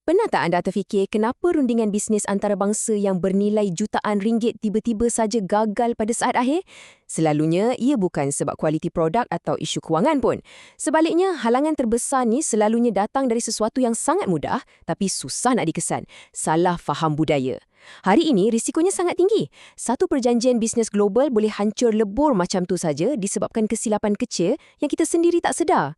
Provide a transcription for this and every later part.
Pernah tak anda terfikir kenapa rundingan bisnes antarabangsa yang bernilai jutaan ringgit tiba-tiba saja gagal pada saat akhir? Selalunya, ia bukan sebab kualiti produk atau isu kewangan pun. Sebaliknya, halangan terbesar ni selalunya datang dari sesuatu yang sangat mudah tapi susah nak dikesan. Salah faham budaya. Hari ini, risikonya sangat tinggi. Satu perjanjian bisnes global boleh hancur lebur macam tu saja disebabkan kesilapan kecil yang kita sendiri tak sedar.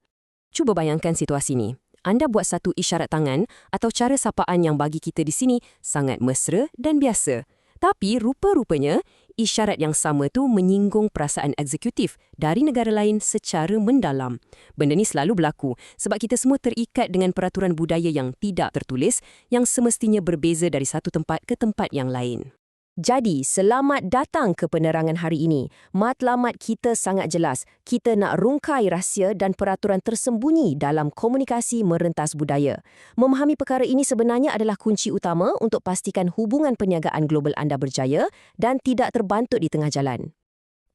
Cuba bayangkan situasi ni. Anda buat satu isyarat tangan atau cara sapaan yang bagi kita di sini sangat mesra dan biasa. Tapi rupa-rupanya, isyarat yang sama tu menyinggung perasaan eksekutif dari negara lain secara mendalam. Benda ni selalu berlaku sebab kita semua terikat dengan peraturan budaya yang tidak tertulis yang semestinya berbeza dari satu tempat ke tempat yang lain. Jadi, selamat datang ke penerangan hari ini. Matlamat kita sangat jelas. Kita nak rungkai rahsia dan peraturan tersembunyi dalam komunikasi merentas budaya. Memahami perkara ini sebenarnya adalah kunci utama untuk pastikan hubungan perniagaan global anda berjaya dan tidak terbantut di tengah jalan.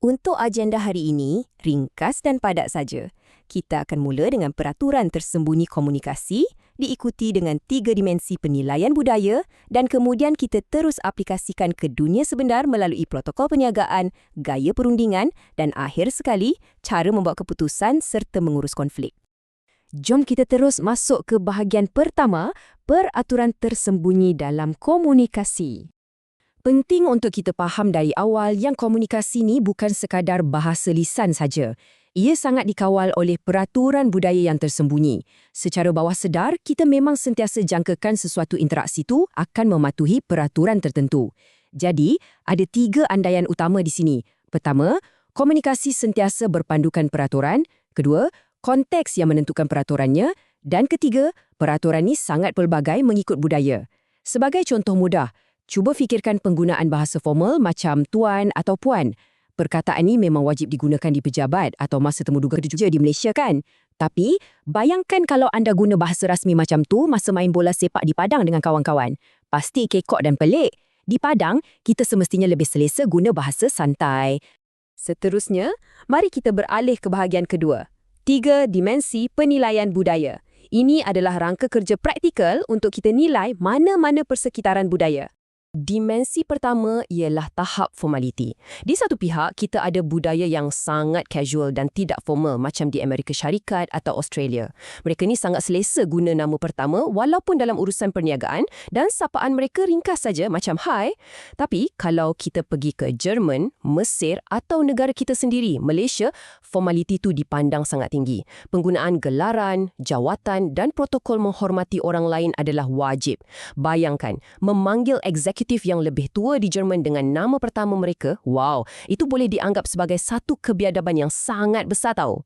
Untuk agenda hari ini, ringkas dan padat saja. Kita akan mula dengan peraturan tersembunyi komunikasi, diikuti dengan 3 dimensi penilaian budaya dan kemudian kita terus aplikasikan ke dunia sebenar melalui protokol perniagaan, gaya perundingan dan akhir sekali, cara membuat keputusan serta mengurus konflik. Jom kita terus masuk ke bahagian pertama, peraturan tersembunyi dalam komunikasi. Penting untuk kita faham dari awal yang komunikasi ni bukan sekadar bahasa lisan saja. Ia sangat dikawal oleh peraturan budaya yang tersembunyi. Secara bawah sedar, kita memang sentiasa jangkakan sesuatu interaksi itu akan mematuhi peraturan tertentu. Jadi, ada 3 andaian utama di sini. Pertama, komunikasi sentiasa berpandukan peraturan. Kedua, konteks yang menentukan peraturannya. Dan ketiga, peraturan ini sangat pelbagai mengikut budaya. Sebagai contoh mudah, cuba fikirkan penggunaan bahasa formal macam tuan atau puan. Perkataan ini memang wajib digunakan di pejabat atau masa temu duga kerja di Malaysia kan? Tapi, bayangkan kalau anda guna bahasa rasmi macam tu masa main bola sepak di padang dengan kawan-kawan. Pasti kekok dan pelik. Di padang, kita semestinya lebih selesa guna bahasa santai. Seterusnya, mari kita beralih ke bahagian kedua. 3 dimensi penilaian budaya. Ini adalah rangka kerja praktikal untuk kita nilai mana-mana persekitaran budaya. Dimensi pertama ialah tahap formaliti. Di satu pihak, kita ada budaya yang sangat casual dan tidak formal macam di Amerika Syarikat atau Australia. Mereka ni sangat selesa guna nama pertama walaupun dalam urusan perniagaan dan sapaan mereka ringkas saja macam hi. Tapi kalau kita pergi ke Jerman, Mesir atau negara kita sendiri, Malaysia, formaliti tu dipandang sangat tinggi. Penggunaan gelaran, jawatan dan protokol menghormati orang lain adalah wajib. Bayangkan, memanggil eksekutif yang lebih tua di Jerman dengan nama pertama mereka, wow, itu boleh dianggap sebagai satu kebiadaban yang sangat besar tau.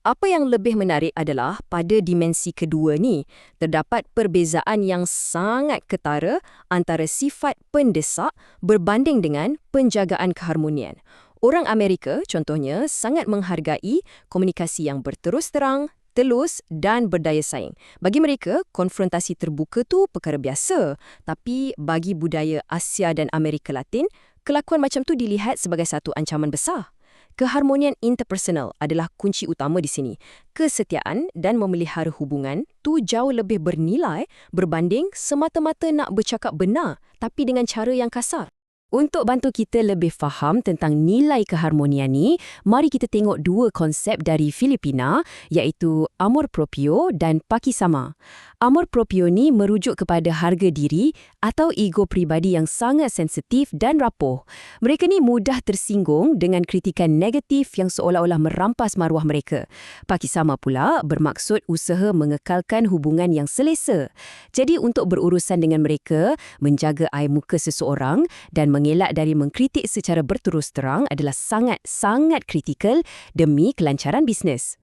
Apa yang lebih menarik adalah pada dimensi kedua ni, terdapat perbezaan yang sangat ketara antara sifat pendesak berbanding dengan penjagaan keharmonian. Orang Amerika, contohnya, sangat menghargai komunikasi yang berterus terang, telus dan berdaya saing. Bagi mereka, konfrontasi terbuka tu perkara biasa. Tapi bagi budaya Asia dan Amerika Latin, kelakuan macam tu dilihat sebagai satu ancaman besar. Keharmonian interpersonal adalah kunci utama di sini. Kesetiaan dan memelihara hubungan tu jauh lebih bernilai berbanding semata-mata nak bercakap benar tapi dengan cara yang kasar. Untuk bantu kita lebih faham tentang nilai keharmonian ni, mari kita tengok 2 konsep dari Filipina, iaitu amor proprio dan pakisama. Amor proprio ni merujuk kepada harga diri atau ego pribadi yang sangat sensitif dan rapuh. Mereka ni mudah tersinggung dengan kritikan negatif yang seolah-olah merampas maruah mereka. Pakisama pula bermaksud usaha mengekalkan hubungan yang selesa. Jadi untuk berurusan dengan mereka, menjaga air muka seseorang dan mengelak dari mengkritik secara berterus terang adalah sangat-sangat kritikal demi kelancaran bisnes.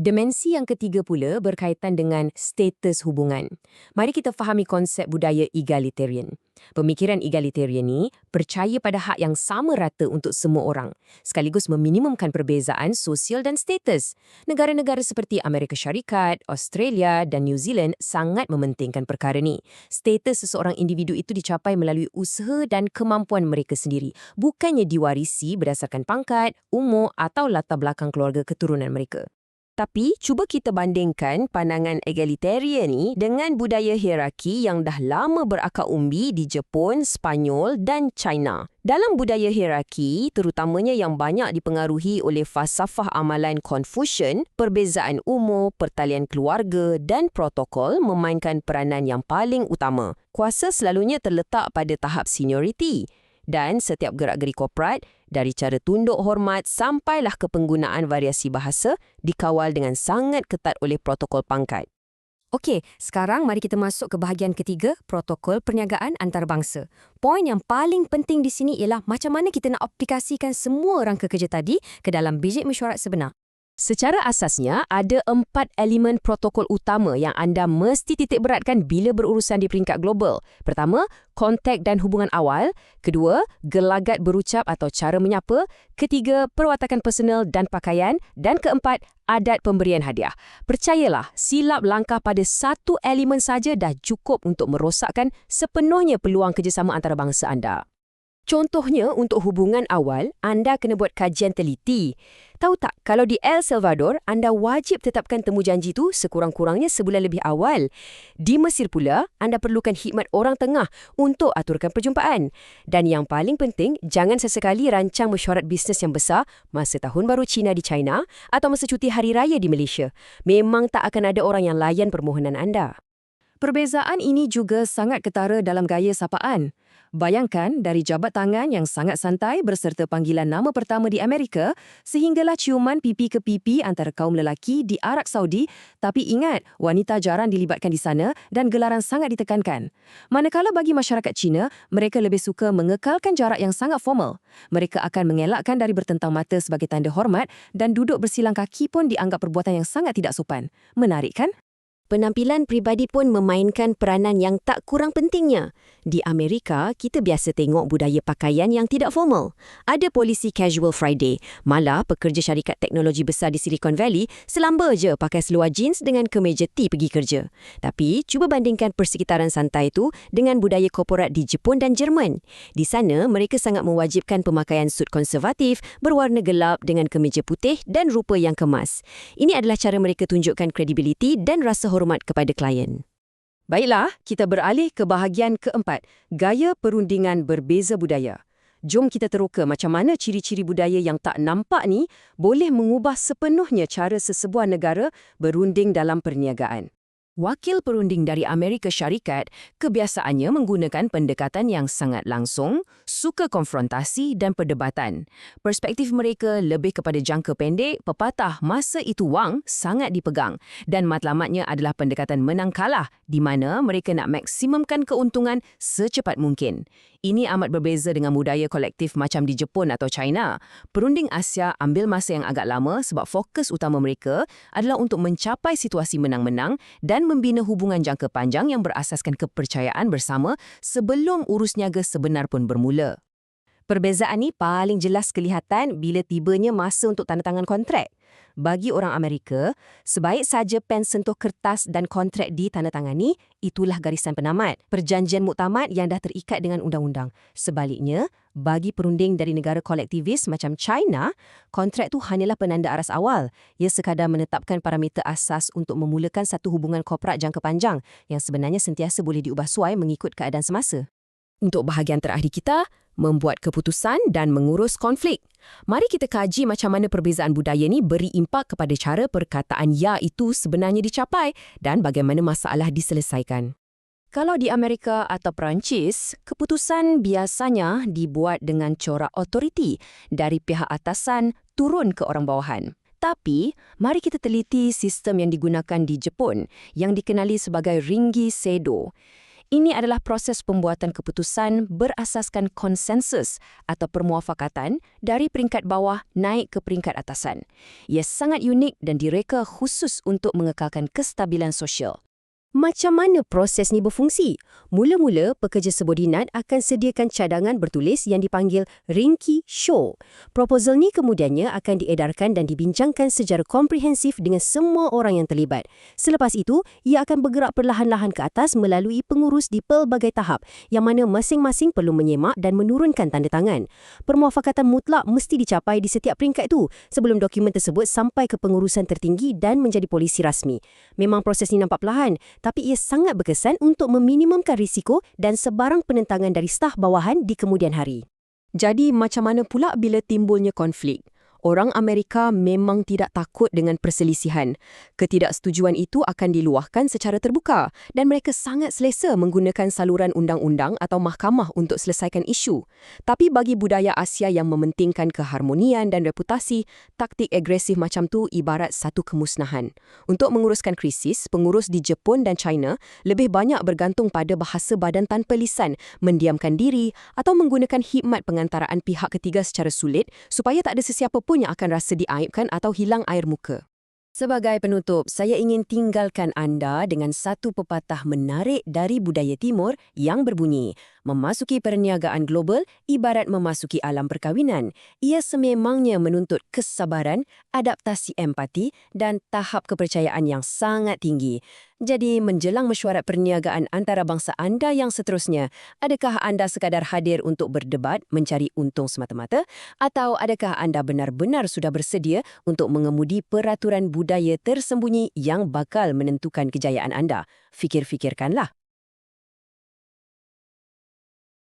Dimensi yang ketiga pula berkaitan dengan status hubungan. Mari kita fahami konsep budaya egalitarian. Pemikiran egalitarian ni percaya pada hak yang sama rata untuk semua orang, sekaligus meminimumkan perbezaan sosial dan status. Negara-negara seperti Amerika Syarikat, Australia dan New Zealand sangat mementingkan perkara ni. Status seseorang individu itu dicapai melalui usaha dan kemampuan mereka sendiri, bukannya diwarisi berdasarkan pangkat, umur atau latar belakang keluarga keturunan mereka. Tapi, cuba kita bandingkan pandangan egalitarian ni dengan budaya hierarki yang dah lama berakar umbi di Jepun, Spanyol dan China. Dalam budaya hierarki, terutamanya yang banyak dipengaruhi oleh falsafah amalan Confucian, perbezaan umur, pertalian keluarga dan protokol memainkan peranan yang paling utama. Kuasa selalunya terletak pada tahap seniority. Dan setiap gerak-geri korporat, dari cara tunduk hormat sampailah ke penggunaan variasi bahasa, dikawal dengan sangat ketat oleh protokol pangkat. Okey, sekarang mari kita masuk ke bahagian ketiga, protokol perniagaan antarabangsa. Poin yang paling penting di sini ialah macam mana kita nak aplikasikan semua rangka kerja tadi ke dalam biji mesyuarat sebenar. Secara asasnya, ada 4 elemen protokol utama yang anda mesti titik beratkan bila berurusan di peringkat global. Pertama, kontak dan hubungan awal. Kedua, gelagat berucap atau cara menyapa. Ketiga, perwatakan personal dan pakaian. Dan keempat, adat pemberian hadiah. Percayalah, silap langkah pada satu elemen saja dah cukup untuk merosakkan sepenuhnya peluang kerjasama antarabangsa anda. Contohnya, untuk hubungan awal, anda kena buat kajian teliti. Tahu tak, kalau di El Salvador, anda wajib tetapkan temu janji tu sekurang-kurangnya sebulan lebih awal. Di Mesir pula, anda perlukan khidmat orang tengah untuk aturkan perjumpaan. Dan yang paling penting, jangan sesekali rancang mesyuarat bisnes yang besar masa Tahun Baru Cina di China atau masa cuti Hari Raya di Malaysia. Memang tak akan ada orang yang layan permohonan anda. Perbezaan ini juga sangat ketara dalam gaya sapaan. Bayangkan dari jabat tangan yang sangat santai berserta panggilan nama pertama di Amerika sehinggalah ciuman pipi ke pipi antara kaum lelaki di Arab Saudi, tapi ingat, wanita jarang dilibatkan di sana dan gelaran sangat ditekankan. Manakala bagi masyarakat Cina, mereka lebih suka mengekalkan jarak yang sangat formal. Mereka akan mengelakkan dari bertentang mata sebagai tanda hormat dan duduk bersilang kaki pun dianggap perbuatan yang sangat tidak sopan. Menarik kan? Penampilan pribadi pun memainkan peranan yang tak kurang pentingnya. Di Amerika, kita biasa tengok budaya pakaian yang tidak formal. Ada polisi Casual Friday. Malah, pekerja syarikat teknologi besar di Silicon Valley selamba je pakai seluar jeans dengan kemeja T pergi kerja. Tapi, cuba bandingkan persekitaran santai itu dengan budaya korporat di Jepun dan Jerman. Di sana, mereka sangat mewajibkan pemakaian sut konservatif, berwarna gelap dengan kemeja putih dan rupa yang kemas. Ini adalah cara mereka tunjukkan kredibiliti dan rasa hormat kepada klien. Baiklah, kita beralih ke bahagian keempat, gaya perundingan berbeza budaya. Jom kita teroka macam mana ciri-ciri budaya yang tak nampak ni boleh mengubah sepenuhnya cara sesebuah negara berunding dalam perniagaan. Wakil perunding dari Amerika Syarikat kebiasaannya menggunakan pendekatan yang sangat langsung, suka konfrontasi dan perdebatan. Perspektif mereka lebih kepada jangka pendek, pepatah masa itu wang sangat dipegang dan matlamatnya adalah pendekatan menang kalah di mana mereka nak maksimumkan keuntungan secepat mungkin. Ini amat berbeza dengan budaya kolektif macam di Jepun atau China. Perunding Asia ambil masa yang agak lama sebab fokus utama mereka adalah untuk mencapai situasi menang-menang dan membina hubungan jangka panjang yang berasaskan kepercayaan bersama sebelum urus niaga sebenar pun bermula. Perbezaan ni paling jelas kelihatan bila tibanya masa untuk tanda tangan kontrak. Bagi orang Amerika, sebaik saja pen sentuh kertas dan kontrak ditandatangani, itulah garisan penamat, perjanjian muktamad yang dah terikat dengan undang-undang. Sebaliknya, bagi perunding dari negara kolektivis macam China, kontrak tu hanyalah penanda aras awal. Ia sekadar menetapkan parameter asas untuk memulakan satu hubungan korporat jangka panjang yang sebenarnya sentiasa boleh diubah suai mengikut keadaan semasa. Untuk bahagian terakhir kita, membuat keputusan dan mengurus konflik. Mari kita kaji macam mana perbezaan budaya ni beri impak kepada cara perkataan ya itu sebenarnya dicapai dan bagaimana masalah diselesaikan. Kalau di Amerika atau Perancis, keputusan biasanya dibuat dengan corak otoriti dari pihak atasan turun ke orang bawahan. Tapi, mari kita teliti sistem yang digunakan di Jepun yang dikenali sebagai Ringi Seido. Ini adalah proses pembuatan keputusan berasaskan konsensus atau permuafakatan dari peringkat bawah naik ke peringkat atasan. Ia sangat unik dan direka khusus untuk mengekalkan kestabilan sosial. Macam mana proses ni berfungsi? Mula-mula, pekerja subordinat akan sediakan cadangan bertulis yang dipanggil Rinki Show. Proposal ni kemudiannya akan diedarkan dan dibincangkan secara komprehensif dengan semua orang yang terlibat. Selepas itu, ia akan bergerak perlahan-lahan ke atas melalui pengurus di pelbagai tahap, yang mana masing-masing perlu menyemak dan menurunkan tanda tangan. Permuafakatan mutlak mesti dicapai di setiap peringkat itu sebelum dokumen tersebut sampai ke pengurusan tertinggi dan menjadi polisi rasmi. Memang proses ini nampak perlahan, tapi ia sangat berkesan untuk meminimumkan risiko dan sebarang penentangan dari staf bawahan di kemudian hari. Jadi macam mana pula bila timbulnya konflik? Orang Amerika memang tidak takut dengan perselisihan. Ketidaksetujuan itu akan diluahkan secara terbuka dan mereka sangat selesa menggunakan saluran undang-undang atau mahkamah untuk selesaikan isu. Tapi bagi budaya Asia yang mementingkan keharmonian dan reputasi, taktik agresif macam tu ibarat satu kemusnahan. Untuk menguruskan krisis, pengurus di Jepun dan China lebih banyak bergantung pada bahasa badan tanpa lisan, mendiamkan diri atau menggunakan khidmat pengantaraan pihak ketiga secara sulit supaya tak ada sesiapa pun yang akan rasa diaibkan atau hilang air muka. Sebagai penutup, saya ingin tinggalkan anda dengan satu pepatah menarik dari budaya timur yang berbunyi, memasuki perniagaan global ibarat memasuki alam perkahwinan. Ia sememangnya menuntut kesabaran, adaptasi empati dan tahap kepercayaan yang sangat tinggi. Jadi, menjelang mesyuarat perniagaan antarabangsa anda yang seterusnya, adakah anda sekadar hadir untuk berdebat, mencari untung semata-mata? Atau adakah anda benar-benar sudah bersedia untuk mengemudi peraturan budaya tersembunyi yang bakal menentukan kejayaan anda? Fikir-fikirkanlah.